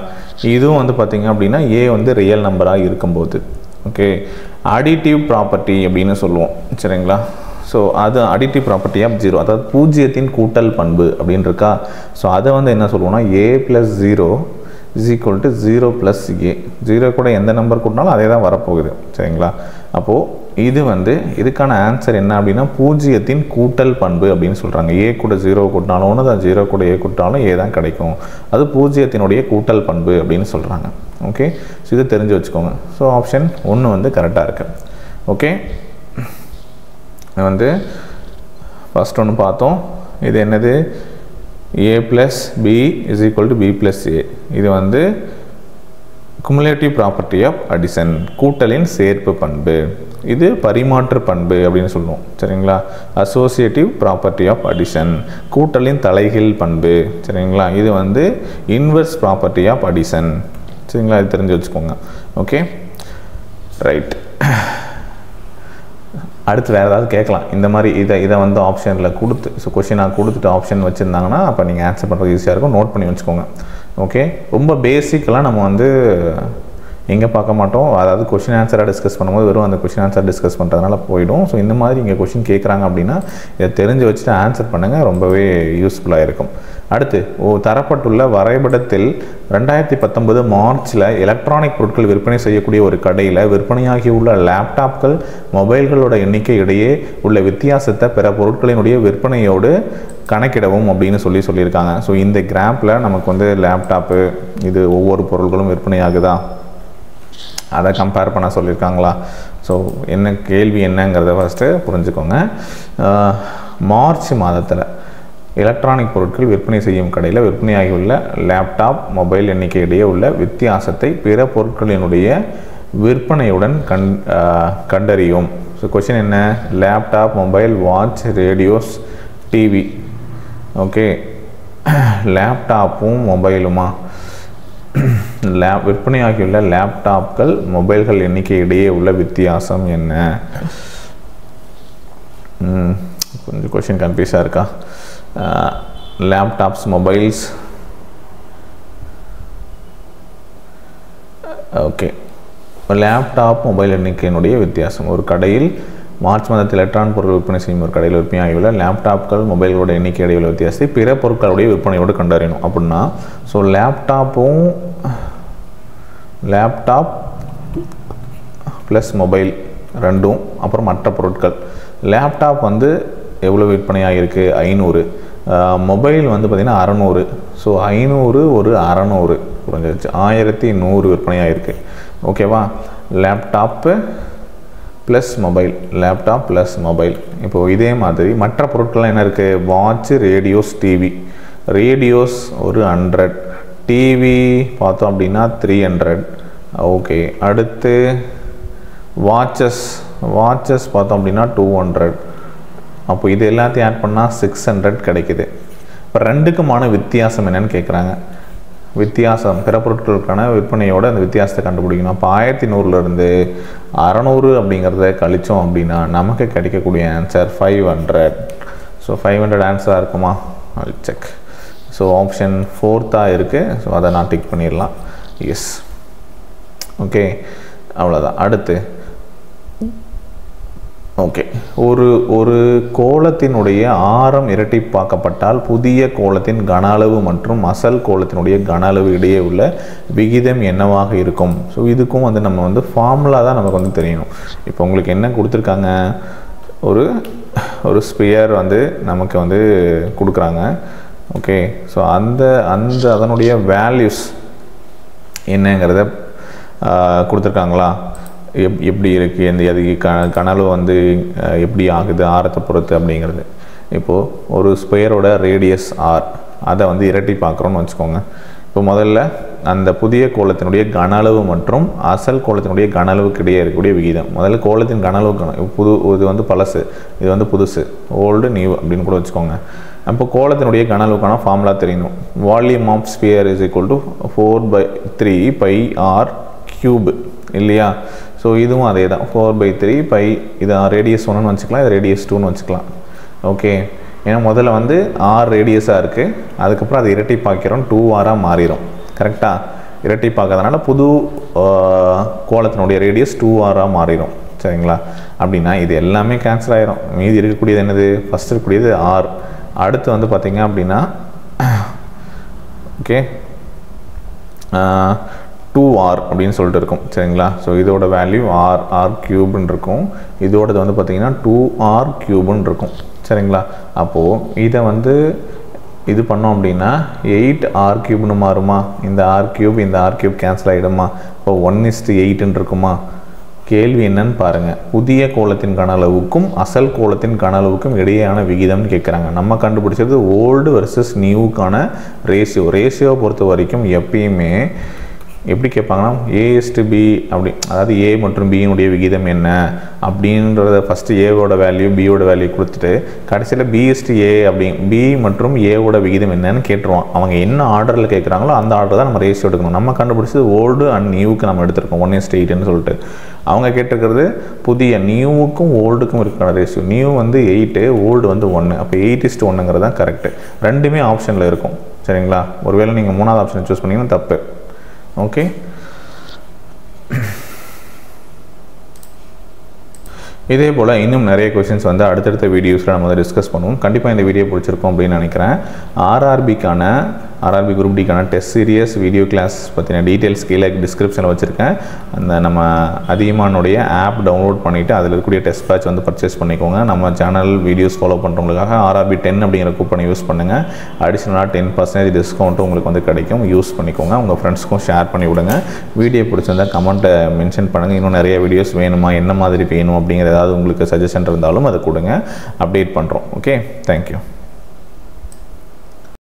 இதுவும் வந்து பார்த்திங்க அப்படின்னா ஏ வந்து ரியல் நம்பராக இருக்கும்போது, ஓகே, அடிட்டிவ் ப்ராப்பர்ட்டி அப்படின்னு சொல்லுவோம். சரிங்களா? ஸோ அது அடிட்டிவ் ப்ராப்பர்ட்டி ஆஃப் 0, அதாவது பூஜ்ஜியத்தின் கூட்டல் பண்பு அப்படின்னு இருக்கா. ஸோ அதை வந்து என்ன சொல்லுவோம்னா A plus 0 is equal to 0 plus A. 0 கூட எந்த நம்பர் கூட்டினாலும் அதே தான் வரப்போகுது. சரிங்களா? அப்போது இது வந்து இதுக்கான ஆன்சர் என்ன அப்படின்னா பூஜ்ஜியத்தின் கூட்டல் பண்பு அப்படின்னு சொல்கிறாங்க. ஏ கூட 0 கூட்டினாலும் ஒன்று தான், 0 கூட ஏ கூட்டினாலும் ஏ தான் கிடைக்கும். அது பூஜ்ஜியத்தினுடைய கூட்டல் பண்பு அப்படின்னு சொல்கிறாங்க. ஓகே, ஸோ இது தெரிஞ்சு வச்சுக்கோங்க. ஸோ ஆப்ஷன் 1 வந்து கரெக்டாக இருக்குது. ஓகே, வந்து ஃபஸ்ட் ஒன்று பார்த்தோம். இது என்னது? A plus B is equal to B plus A. இது வந்து குமுலேட்டிவ் ப்ராப்பர்ட்டி ஆஃப் அடிஷன், கூட்டலின் சேர்ப்பு பண்பு. இது பரிமாற்று பண்பு அப்படின்னு சொல்லுவோம். சரிங்களா? அசோசியேட்டிவ் ப்ராப்பர்ட்டி ஆஃப் அடிஷன், கூட்டலின் தலைகீழ் பண்பு. சரிங்களா? இது வந்து இன்வர்ஸ் ப்ராப்பர்ட்டி ஆஃப் அடிஷன். சரிங்களா? இது தெரிஞ்சு வச்சுக்கோங்க. Okay, right. அடுத்து வேறு ஏதாவது கேட்கலாம் இந்த மாதிரி. இதை வந்து ஆப்ஷனில் கொடுத்து ஸோ கொஷினாக கொடுத்துட்டு ஆப்ஷன் வச்சுருந்தாங்கன்னா அப்போ நீங்கள் ஆன்சர் பண்ணுறது ஈஸியாக இருக்கும். நோட் பண்ணி வச்சுக்கோங்க. ஓகே, ரொம்ப பேசிக்கெலாம் நம்ம வந்து எங்கே பார்க்க மாட்டோம். அதாவது கொஷின் ஆன்சராக டிஸ்கஸ் பண்ணும்போது வெறும் அந்த கொஷின் ஆன்சர் டிஸ்கஸ் பண்ணுறதுனால போயிடும். ஸோ இந்த மாதிரி இங்கே கொஷின் கேட்குறாங்க அப்படின்னா இதை தெரிஞ்சு வச்சுட்டு ஆன்சர் பண்ணுங்கள், ரொம்பவே யூஸ்ஃபுல்லாக இருக்கும். அடுத்து தரப்பட்டுள்ள வரைபடத்தில் 2019 மார்ச்சில் எலக்ட்ரானிக் பொருட்கள் விற்பனை செய்யக்கூடிய ஒரு கடையில் விற்பனையாகியுள்ள லேப்டாப்கள் மொபைல்களோட எண்ணிக்கை இடையே உள்ள வித்தியாசத்தை பிற பொருட்களினுடைய விற்பனையோடு கணக்கிடவும் அப்படின்னு சொல்லியிருக்காங்க. ஸோ இந்த கிராஃபில் நமக்கு வந்து லேப்டாப்பு இது ஒவ்வொரு பொருட்களும் விற்பனையாகுதா அதை கம்பேர் பண்ண சொல்லியிருக்காங்களா. ஸோ என்ன கேள்வி என்னங்கிறத ஃபஸ்ட்டு புரிஞ்சுக்கோங்க. மார்ச் மாதத்தில் எலக்ட்ரானிக் பொருட்கள் விற்பனை செய்யும் கடையில் விற்பனையாகியுள்ள லேப்டாப் மொபைல் எண்ணிக்கை இடையே உள்ள வித்தியாசத்தை பிற பொருட்களினுடைய விற்பனையுடன் கண்டறியும். ஸோ கொஷின் என்ன? Laptop, mobile, watch, radios, TV. Okay, லேப்டாப்பும் மொபைலுமா? விற்பனையாகியுள்ள லேப்டாப்கள் மொபைல்கள் எண்ணிக்கை இடையே உள்ள வித்தியாசம் என்ன? கொஞ்சம் கொஷின் கன்ஃபியூஸாக இருக்கா? Laptops, mobiles. Okay, laptop mobile எண்ணிக்கையினுடைய வித்தியாசம். ஒரு கடையில் மார்ச் மாதத்தில் எலக்ட்ரானிக் பொருட்கள் விற்பனை செய்யும் ஒரு கடையில் விற்பனையாகியுள்ள லேப்டாப்கள் மொபைல்களோட எண்ணிக்கை இடையே உள்ள வித்தியாசத்தை பிற பொருட்களுடைய விற்பனையோடு கண்டறியணும் அப்படின்னா ஸோ லேப்டாப் ப்ளஸ் மொபைல் ரெண்டும், அப்புறம் மற்ற பொருட்கள். லேப்டாப் வந்து எவ்வளோ விற்பனையாகிருக்கு? 500. மொபைல் வந்து பார்த்திங்கன்னா 600. ஸோ 500 ஒரு 600 குறைஞ்சிருச்சு, 1100 விற்பனையாகிருக்கு. ஓகேவா? Laptop plus mobile, laptop plus mobile. இப்போது இதே மாதிரி மற்ற பொருட்கள்லாம் என்ன இருக்குது? Watch, radios, TV. ரேடியோஸ் ஒரு 100, டிவி பார்த்தோம் அப்படின்னா 300. ஓகே, அடுத்து வாட்சஸ் பார்த்தோம் அப்படின்னா 200. அப்போ இது எல்லாத்தையும் ஆட் பண்ணால் 600 கிடைக்குது. இப்போ ரெண்டுக்குமான வித்தியாசம் என்னன்னு கேட்குறாங்க. வித்தியாசம் பிற பொருட்களுக்கான விற்பனையோடு அந்த வித்தியாசத்தை கண்டுபிடிக்கணும். அப்போ 1100லேருந்து 600 அப்படிங்கிறத கழித்தோம் அப்படின்னா நமக்கு கிடைக்கக்கூடிய ஆன்சர் 500. ஸோ 500 ஆன்சராக இருக்குமா? செக். ஸோ ஆப்ஷன் 4 இருக்குது. ஸோ அதை நான் டிக் பண்ணிடலாம். எஸ். ஓகே, அவ்வளோதான். அடுத்து ஓகே, ஒரு கோளத்தினுடைய ஆரம் இரட்டிப்பாக்கப்பட்டால் புதிய கோளத்தின் கன அளவு மற்றும் அசல் கோளத்தினுடைய கன அளவு இடையே உள்ள விகிதம் என்னவாக இருக்கும்? ஸோ இதுக்கும் வந்து நம்ம வந்து ஃபார்முலா தான் நமக்கு வந்து தெரியணும். இப்போ உங்களுக்கு என்ன கொடுத்துருக்காங்க, ஒரு ஸ்பியர் வந்து நமக்கு வந்து கொடுக்குறாங்க. ஓகே, ஸோ அதனுடைய வேல்யூஸ் என்னங்கிறத கொடுத்துருக்காங்களா, எப்படி இருக்குது, இந்த அதுக்கு கனவு வந்து எப்படி ஆகுது ஆரத்தை பொறுத்து அப்படிங்கிறது. இப்போது ஒரு ஸ்கொயரோட ரேடியஸ் ஆர், அதை வந்து இரட்டி பார்க்குறோன்னு வச்சுக்கோங்க. இப்போ முதல்ல அந்த புதிய கோளத்தினுடைய கன அளவு மற்றும் அசல் கோளத்தினுடைய கன அளவுக்கு இடையே இருக்கக்கூடிய விகிதம். முதல்ல கோளத்தின் கன அளவு இது வந்து பழசு, இது வந்து புதுசு, ஓல்டு நியூ அப்படின்னு கூட வச்சுக்கோங்க. அப்போ கோளத்தினுடைய கன அளவுக்கான ஃபார்முலா தெரியணும். Volume of sphere is equal to 4/3 πr cube இல்லையா? ஸோ இதுவும் அதே தான், 4/3 π. இது ரேடியஸ் 1ன்னு வச்சுக்கலாம், இது ரேடியஸ் 2ன்னு வச்சுக்கலாம். ஓகே, ஏன்னா முதல்ல வந்து ஆர் ரேடியஸாக இருக்குது, அதுக்கப்புறம் அதை இரட்டிப்பாக்கிறோம், 2r மாறிடும். கரெக்டாக இரட்டிப்பாக்கிறதுனால புது கோளத்தினுடைய ரேடியஸ் 2r மாறிடும். சரிங்களா? அப்படின்னா இது எல்லாமே கேன்சல் ஆகிரும். மீதி இருக்கக்கூடியது என்னது, ஃபஸ்ட் இருக்கக்கூடியது ஆர். அடுத்து வந்து பார்த்திங்க அப்படின்னா ஓகே 2r அப்படின்னு சொல்லிட்டு இருக்கும். சரிங்களா? ஸோ இதோட வேல்யூ ஆர் கியூப்னு இருக்கும், இதோடது வந்து பார்த்திங்கன்னா 2r கியூப்னு இருக்கும். சரிங்களா? அப்போது இதை வந்து இது பண்ணோம் அப்படின்னா 8r கியூப்னு மாறுமா? இந்த ஆர் கியூப் கேன்சல் ஆகிடுமா? இப்போ 1:8ன்னு இருக்குமா? கேள்வி என்னன்னு பாருங்கள். புதிய கோளத்தின் கன அளவுக்கும் அசல் கோளத்தின் கன அளவுக்கும் இடையேயான விகிதம்னு கேட்குறாங்க. நம்ம கண்டுபிடிச்சது ஓல்டு வர்சஸ் நியூக்கான ரேஷியோவை பொறுத்த வரைக்கும் எப்பயுமே எப்படி கேட்பாங்கன்னா A/B அப்படி, அதாவது ஏ மற்றும் பியினுடைய விகிதம் என்ன அப்படின்றத ஃபஸ்ட்டு ஏவோட வேல்யூ பியோட வேல்யூ கொடுத்துட்டு கடைசியில் B/A அப்படி பி மற்றும் ஏவோட விகிதம் என்னன்னு கேட்டுருவோம். அவங்க என்ன ஆர்டரில் கேட்குறாங்களோ அந்த ஆர்டர் தான் நம்ம ரேஷியோ எடுக்கணும். நம்ம கண்டுபிடிச்சது ஓல்டு அண்ட் நியூவுக்கு நம்ம எடுத்திருக்கோம் 1:8ன்னு சொல்லிட்டு. அவங்க கேட்டிருக்கிறது புதிய நியூவுக்கும் ஓல்டுக்கும் இருக்கிற ரேஷியோ. நியூ வந்து 8, ஓல்டு வந்து 1. அப்போ 8:1 தான் கரெக்டு. ரெண்டுமே ஆப்ஷனில் இருக்கும். சரிங்களா? ஒருவேளை நீங்கள் 3வது ஆப்ஷனை சூஸ் பண்ணிங்கன்னா தப்பு. ஓகே, இதே போல் இன்னும் நிறைய கொஷின்ஸ் வந்து அடுத்தடுத்த வீடியோஸில் நம்ம வந்து டிஸ்கஸ் பண்ணுவோம். கண்டிப்பாக இந்த வீடியோ பிடிச்சிருக்கோம் அப்படின்னு நினைக்கிறேன். ஆர்ஆர்பி குரூப் டிக்கான டெஸ்ட் சீரியஸ் வீடியோ கிளாஸ் பற்றின டீட்டெயில்ஸ் கீழே டிஸ்கிரிப்ஷனில் வச்சுருக்கேன். அந்த நம்ம அதிகமானுடைய ஆப் டவுன்லோட் பண்ணிவிட்டு அதில் இருக்கக்கூடிய டெஸ்ட் பேட்ச் வந்து பர்ச்சேஸ் பண்ணிக்கோங்க. நம்ம சேனல் வீடியோஸ் ஃபாலோ பண்ணுறவங்களுக்காக ஆர்ஆர்பி 10 அப்படிங்கிற கூப்பனை யூஸ் பண்ணுங்கள். அடிஷ்னலாக 10% டிஸ்கவுண்ட்டும் உங்களுக்கு வந்து கிடைக்கும். யூஸ் பண்ணிக்கோங்க. உங்கள் ஃப்ரெண்ட்ஸ்க்கும் ஷேர் பண்ணி விடுங்க. வீடியோ பிடிச்சிருந்தால் கமெண்ட்டை மென்ஷன் பண்ணுங்கள். இன்னும் நிறைய வீடியோஸ் வேணுமா, என்ன மாதிரி வேணும் அப்படிங்கிற ஏதாவது உங்களுக்கு சஜஷன் இருந்தாலும் அதை கொடுங்க, அப்டேட் பண்ணுறோம். Okay, thank you.